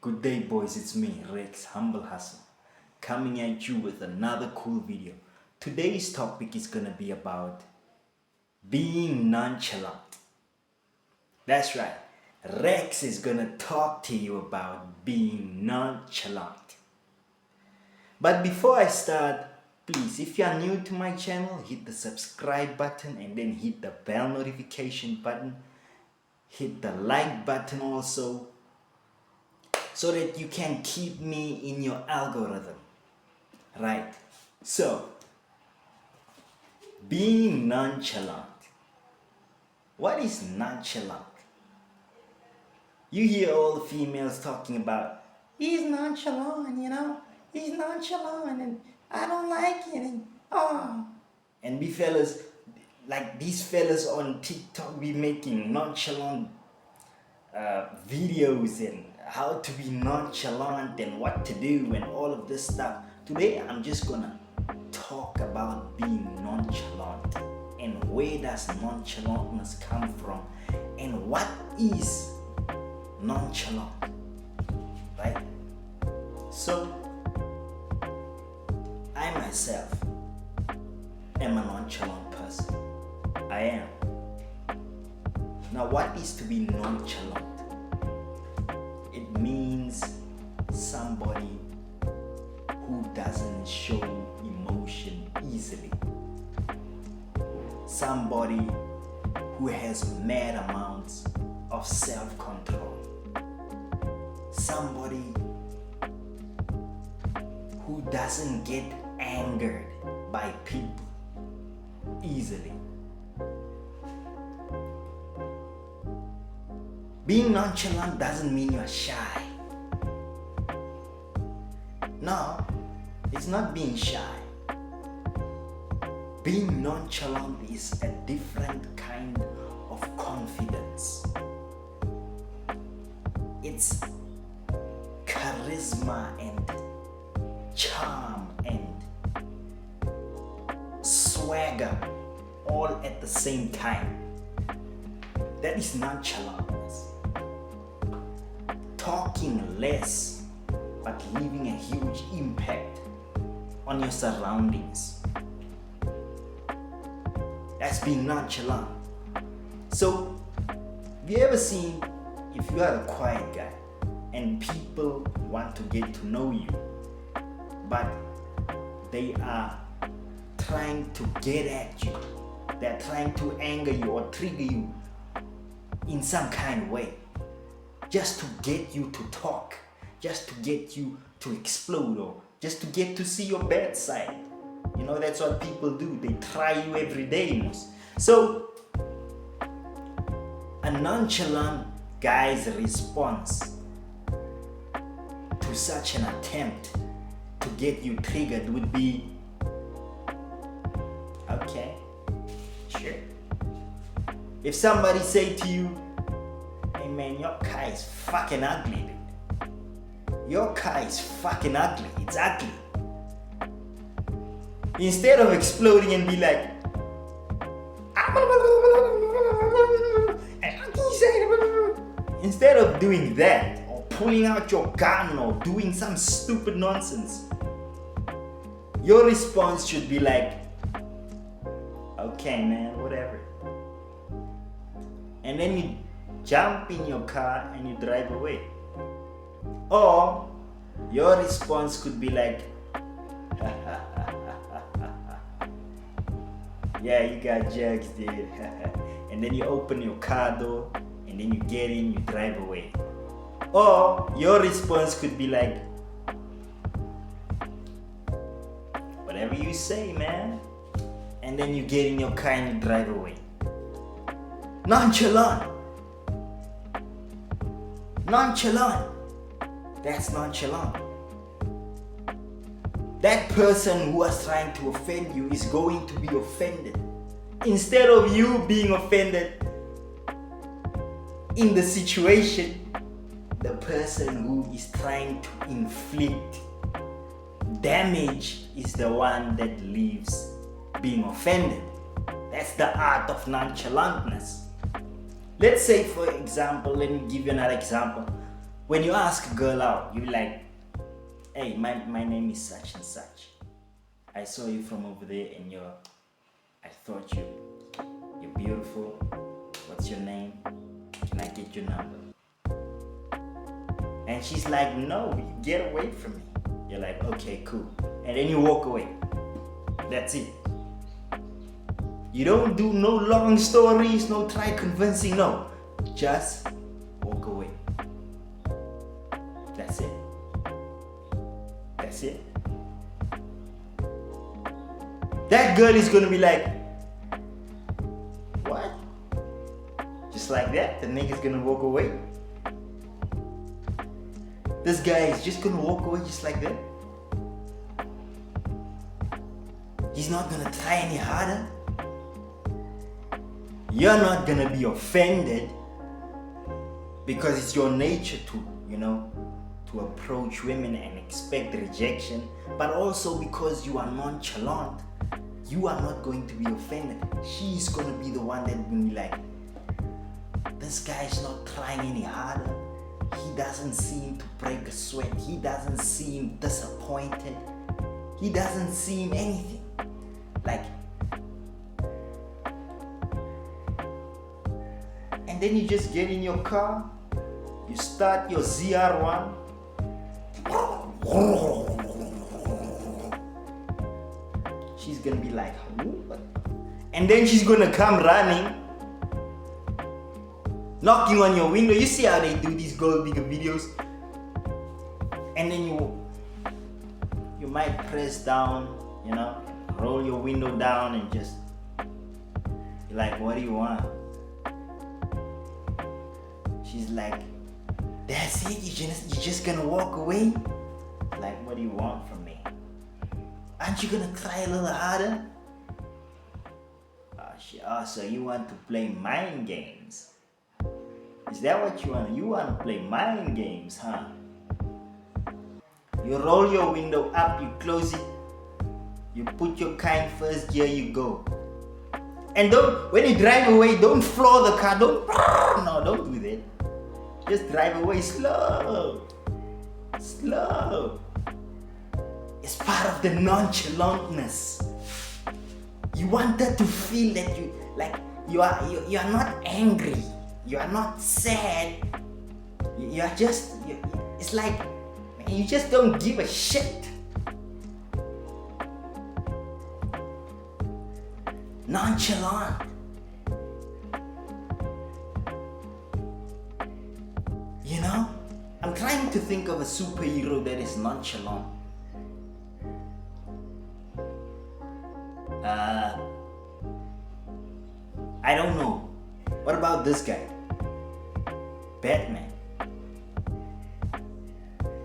Good day, boys. It's me, Rex Humble Hustle, coming at you with another cool video. Today's topic is gonna be about being nonchalant. That's right. Rex is gonna talk to you about being nonchalant. But before I start, please, if you are new to my channel, hit the subscribe button and then hit the bell notification button. Hit the like button also, so that you can keep me in your algorithm. Right? So, being nonchalant. What is nonchalant? You hear all the females talking about, he's nonchalant, he's nonchalant and I don't like it. And we fellas, like these fellas on TikTok, be making nonchalant videos and how to be nonchalant and what to do and all of this stuff. Today I'm just gonna talk about being nonchalant and where does nonchalantness come from and what is nonchalant, right? So I myself am a nonchalant person. I am. Now, what is to be nonchalant? It means somebody who doesn't show emotion easily. Somebody who has mad amounts of self-control. Somebody who doesn't get angered by people easily. Being nonchalant doesn't mean you're shy. No, it's not being shy. Being nonchalant is a different kind of confidence. It's charisma and charm and swagger all at the same time. That is nonchalantness. Talking less but leaving a huge impact on your surroundings. That's being nonchalant. So, have you ever seen, if you are a quiet guy and people want to get to know you, but they are trying to get at you, they're trying to anger you or trigger you in some kind of way, just to get you to talk, just to get you to explode, or just to get to see your bad side. That's what people do. They try you every day most. So, a nonchalant guy's response to such an attempt to get you triggered would be, okay, sure. If somebody say to you, hey man, your car is fucking ugly, dude. Your car is fucking ugly. It's ugly. Instead of exploding and be like, instead of doing that, or pulling out your gun or doing some stupid nonsense, your response should be like, okay man, whatever. And then you jump in your car and you drive away. Or your response could be like, yeah, you got jugs, dude. And then you open your car door and then you get in, you drive away. Or your response could be like, whatever you say, man. And then you get in your car and you drive away. Nonchalant. Nonchalant. That's nonchalant. That person who was trying to offend you is going to be offended. Instead of you being offended in the situation, the person who is trying to inflict damage is the one that leaves being offended. That's the art of nonchalantness. Let's say, for example, let me give you another example. When you ask a girl out, you like, hey, my name is such and such. I saw you from over there and I thought you're beautiful. What's your name? Can I get your number? And she's like, no, get away from me. You're like, okay, cool. And then you walk away. That's it. You don't do no long stories, no try convincing, no. Just walk away. That's it. That's it. That girl is gonna be like, what? Just like that, the nigga's gonna walk away. This guy is just gonna walk away just like that. He's not gonna try any harder. You're not gonna be offended because it's your nature to approach women and expect rejection, but also because you are nonchalant, you are not going to be offended. She's gonna be the one that will be like, this guy's not trying any harder. He doesn't seem to break a sweat. He doesn't seem disappointed. He doesn't seem anything. Like, and then you just get in your car, you start your ZR1. She's gonna be like, what? And then she's gonna come running, knocking on your window. You see how they do these gold digger videos? And then you might press down, roll your window down and just, you're like, what do you want? She's like, that's it, you're just gonna walk away? Like, what do you want from me? Aren't you gonna try a little harder? So you want to play mind games? Is that what you want? You want to play mind games, huh? You roll your window up, you close it, you put your car in first gear, you go. And when you drive away, don't floor the car, don't do that. Just drive away slow. It's part of the nonchalantness. You want her to feel that you are not angry, you are not sad. It's like you just don't give a shit. Nonchalant. I'm trying to think of a superhero that is nonchalant. I don't know. What about this guy? Batman.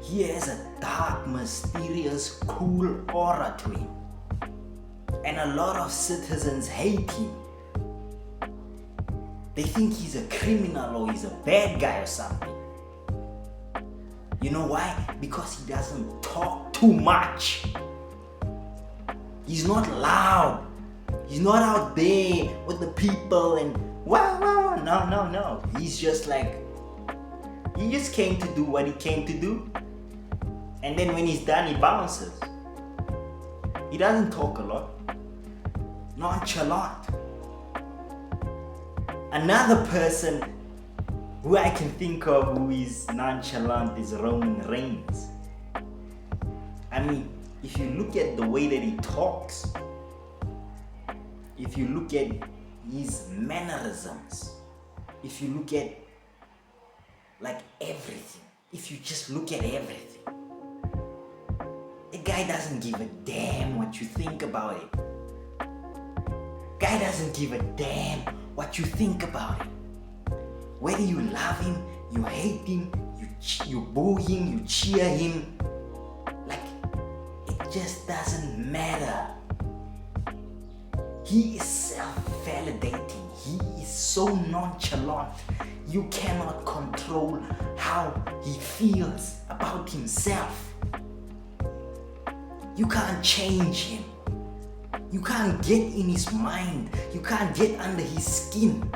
He has a dark, mysterious, cool aura to him. And a lot of citizens hate him. They think he's a criminal or he's a bad guy or something. You know why? Because he doesn't talk too much. He's not loud. He's not out there with the people and wow. No. He's just like, he just came to do what he came to do. And then when he's done, he bounces. He doesn't talk a lot. Nonchalant. Another person who I can think of who is nonchalant is Roman Reigns. I mean, if you look at the way that he talks, if you look at his mannerisms, if you look at everything, if you just look at everything, the guy doesn't give a damn what you think about it. Guy doesn't give a damn what you think about it. Whether you love him, you hate him, you boo him, you cheer him, it just doesn't matter. He is self-validating. He is so nonchalant. You cannot control how he feels about himself. You can't change him. You can't get in his mind. You can't get under his skin.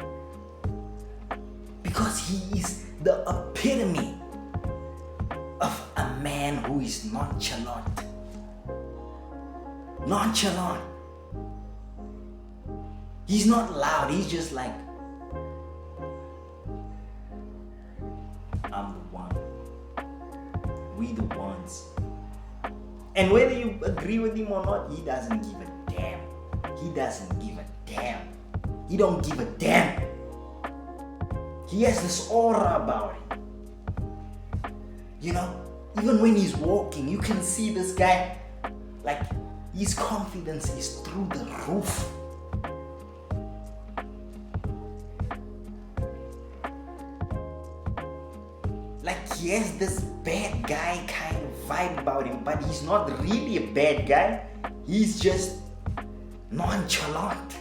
Because he is the epitome man who is nonchalant. Nonchalant. He's not loud, he's just like, I'm the one. We the ones. And whether you agree with him or not, he doesn't give a damn. He doesn't give a damn. He don't give a damn. He has this aura about him. You know, even when he's walking, you can see this guy, like, his confidence is through the roof. Like, he has this bad guy kind of vibe about him, but he's not really a bad guy. He's just nonchalant.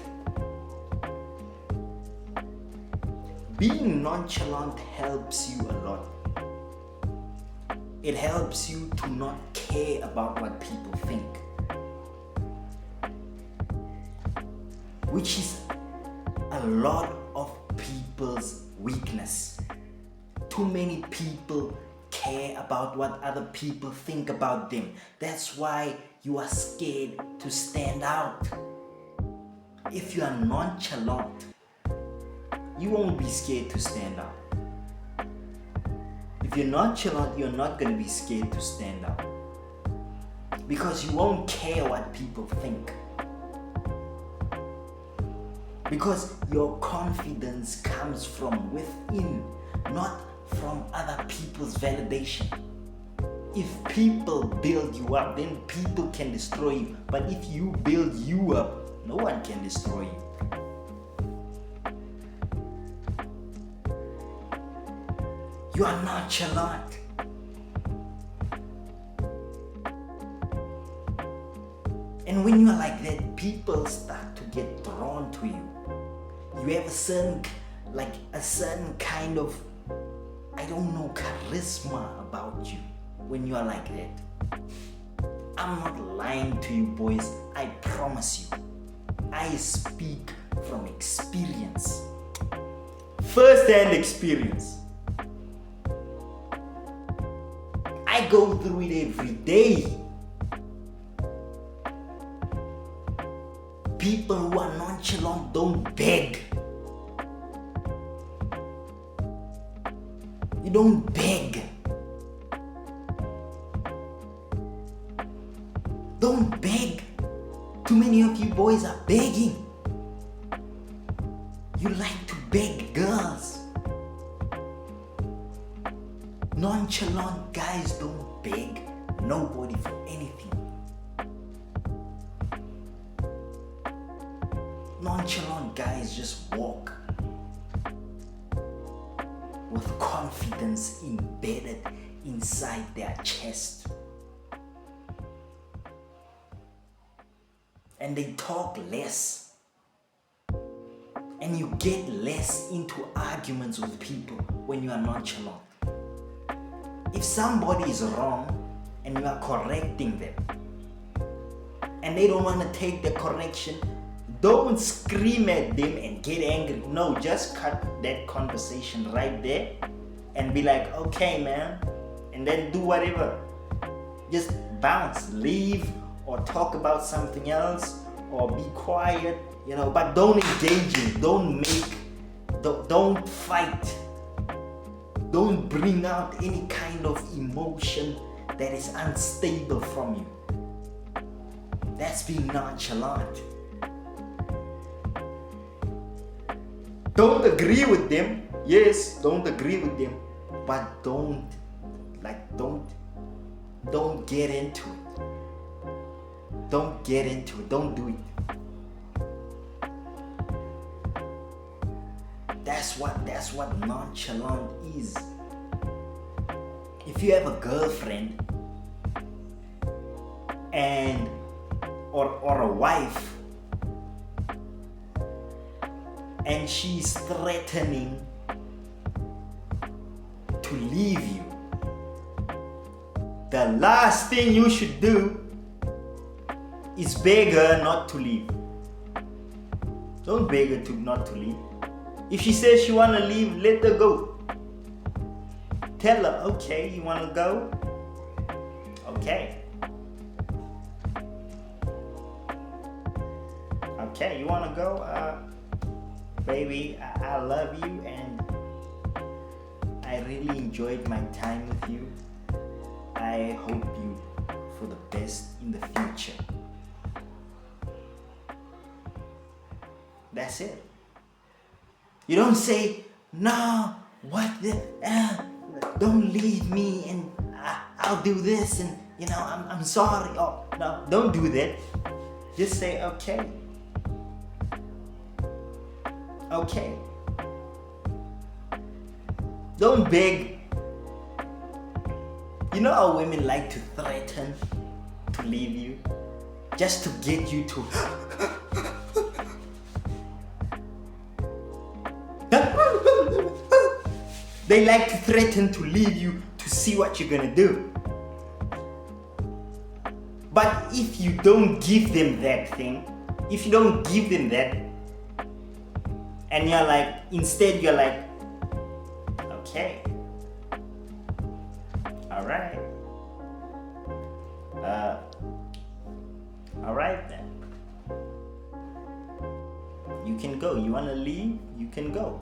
Being nonchalant helps you a lot. It helps you to not care about what people think, which is a lot of people's weakness. Too many people care about what other people think about them. That's why you are scared to stand out. If you are nonchalant, you won't be scared to stand out. If you're nonchalant, you're not going to be scared to stand out, because you won't care what people think. Because your confidence comes from within, not from other people's validation. If people build you up, then people can destroy you. But if you build you up, no one can destroy you. You are nonchalant. And when you are like that, people start to get drawn to you. You have a certain kind of, I don't know, charisma about you when you are like that. I'm not lying to you, boys. I promise you. I speak from experience. First-hand experience. I go through it every day. People who are nonchalant don't beg. You don't beg. Don't beg. Too many of you boys are begging. You like to beg girls. Nonchalant guys don't beg nobody for anything. Nonchalant guys just walk with confidence embedded inside their chest. And they talk less. And you get less into arguments with people when you are nonchalant. If somebody is wrong and you are correcting them and they don't want to take the correction, don't scream at them and get angry. No, just cut that conversation right there and be like, okay, man, and then do whatever. Just bounce, leave, or talk about something else, or be quiet, you know, but don't engage in, don't fight. Don't bring out any kind of emotion that is unstable from you. That's being nonchalant. Don't agree with them. Yes, don't agree with them. But don't get into it. Don't get into it. Don't do it. That's what nonchalant is. If you have a girlfriend or a wife and she's threatening to leave you, the last thing you should do is beg her not to leave. Don't beg her not to leave. If she says she wanna leave, let her go. Tell her, okay, you wanna go? Okay. Okay, you wanna go? Baby, I love you and I really enjoyed my time with you. I hope you for the best in the future. That's it. You don't say, no, what the, don't leave me and I'll do this and I'm sorry. Oh, no, don't do that. Just say, okay. Okay. Don't beg. You know how women like to threaten to leave you just to get you to they like to threaten to leave you to see what you're gonna do. But if you don't give them that thing, if you don't give them that, and you're like, instead you're like, okay, alright, alright then, you can go. You wanna leave, you can go.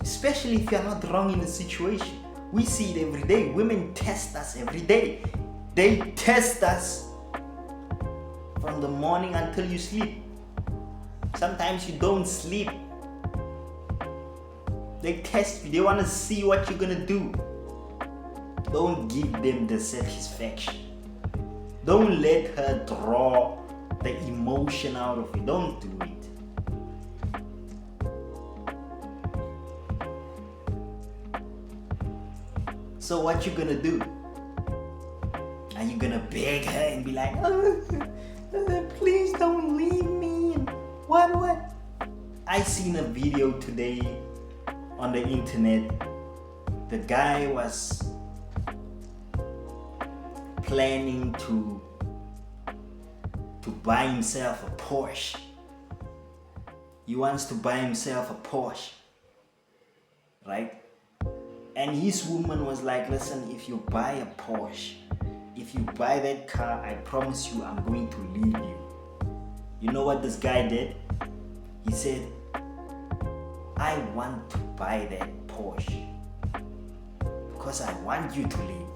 Especially if you're not wrong in the situation. We see it every day. Women test us every day. They test us from the morning until you sleep. Sometimes you don't sleep. They test you. They want to see what you're gonna do. Don't give them the satisfaction. Don't let her draw the emotion out of you. Don't do it. So what you gonna do? Are you gonna beg her and be like, please don't leave me? And what? I seen a video today on the internet. The guy was planning to buy himself a Porsche. He wants to buy himself a Porsche, right? And his woman was like, listen, if you buy a Porsche, if you buy that car, I promise you I'm going to leave you. You know what this guy did? He said, I want to buy that Porsche because I want you to leave.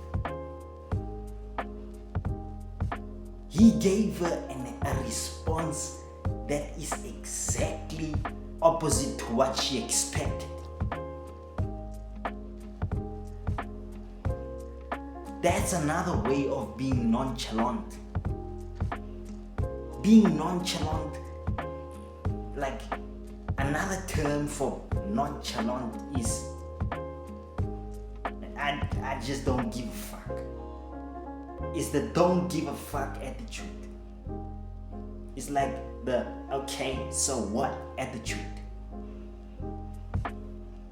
He gave her a response that is exactly opposite to what she expected. That's another way of being nonchalant. Being nonchalant, like another term for nonchalant is I just don't give a fuck. It's the don't give a fuck attitude. It's like the okay, so what attitude.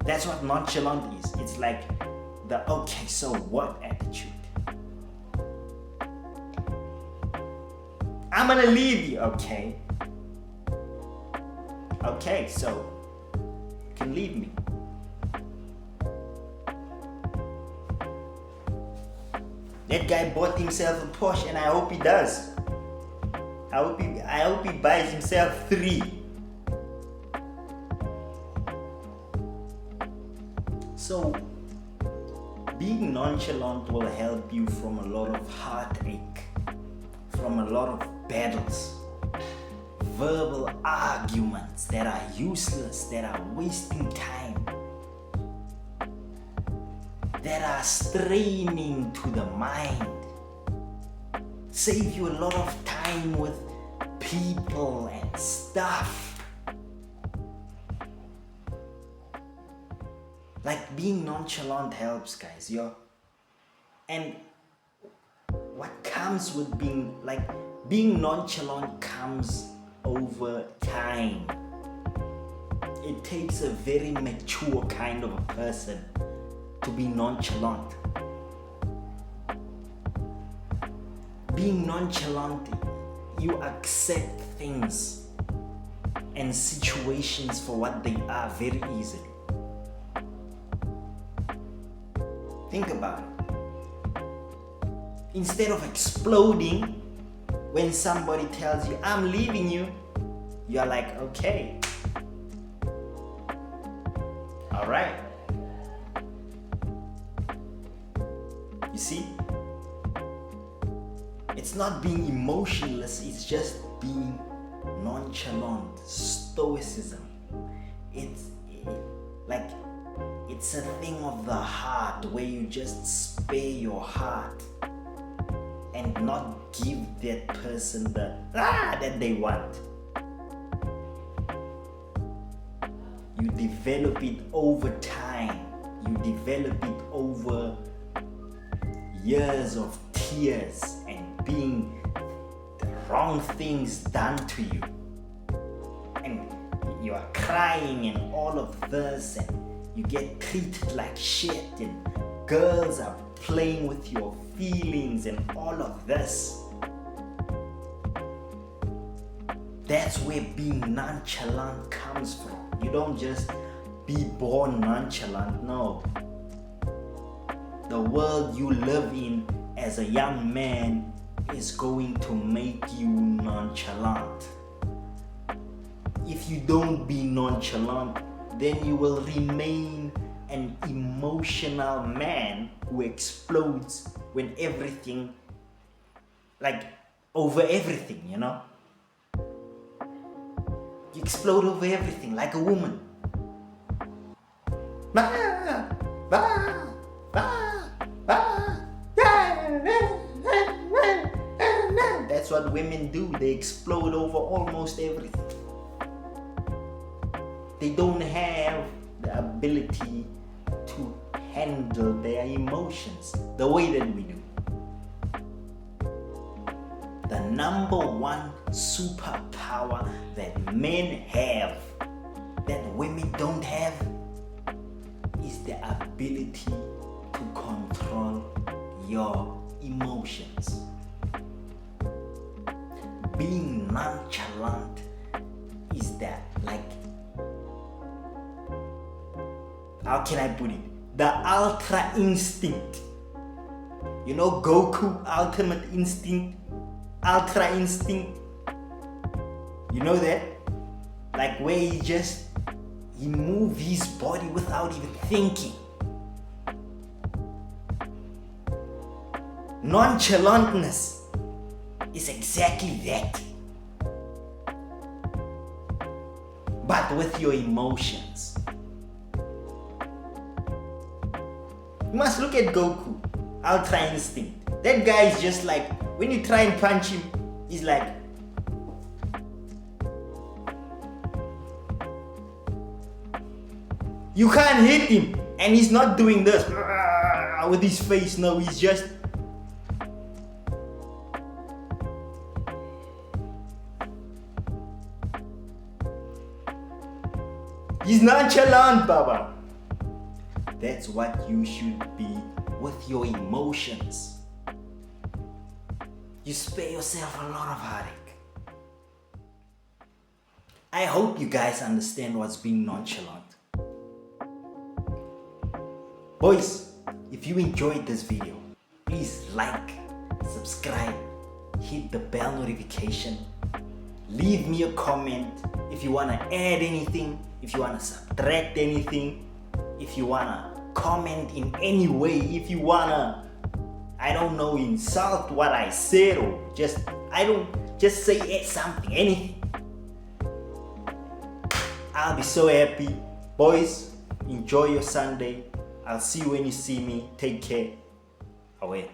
That's what nonchalant is. It's like the okay, so what attitude. I'm gonna leave you, okay? Okay, so you can leave me. That guy bought himself a Porsche and I hope he does. I hope he buys himself 3. So being nonchalant will help you from a lot of heartache, from a lot of battles, verbal arguments that are useless, that are wasting time, that are straining to the mind. Save you a lot of time with people and stuff. Like being nonchalant helps, guys, yo. And what comes with being nonchalant comes over time. It takes a very mature kind of a person to be nonchalant. Being nonchalant, you accept things and situations for what they are very easily. Think about it. Instead of exploding when somebody tells you, I'm leaving you, you're like, okay, all right. You see, it's not being emotionless, it's just being nonchalant, stoicism. It's a thing of the heart where you just spare your heart and not give that person the that they want. You develop it over time. You develop it over years of tears and being the wrong things done to you. And you are crying and all of this, and you get treated like shit, and girls are playing with your feelings and all of this. That's where being nonchalant comes from. You don't just be born nonchalant, no. The world you live in as a young man is going to make you nonchalant. If you don't be nonchalant, then you will remain an emotional man who explodes when everything, like over everything, you know? You explode over everything like a woman. That's what women do. They explode over almost everything. They don't have the ability to handle their emotions the way that we do. The number one superpower that men have that women don't have is the ability to control your emotions. Being nonchalant is that, like, how can I put it? The ultra instinct. You know Goku, ultimate instinct, ultra instinct. You know that? Like where he moves his body without even thinking. Nonchalantness is exactly that. But with your emotions. You must look at Goku, ultra instinct. That guy is just like, when you try and punch him, he's like, you can't hit him, and he's not doing this with his face. No, he's just, he's nonchalant, Baba. That's what you should be with your emotions. You spare yourself a lot of heartache. I hope you guys understand what's being nonchalant. Boys, if you enjoyed this video, please like, subscribe, hit the bell notification, leave me a comment if you want to add anything, if you want to subtract anything, if you want to comment in any way, if you want to, I don't know, insult what I said, or just say something, anything. I'll be so happy. Boys, enjoy your Sunday. I'll see you when you see me. Take care. Away.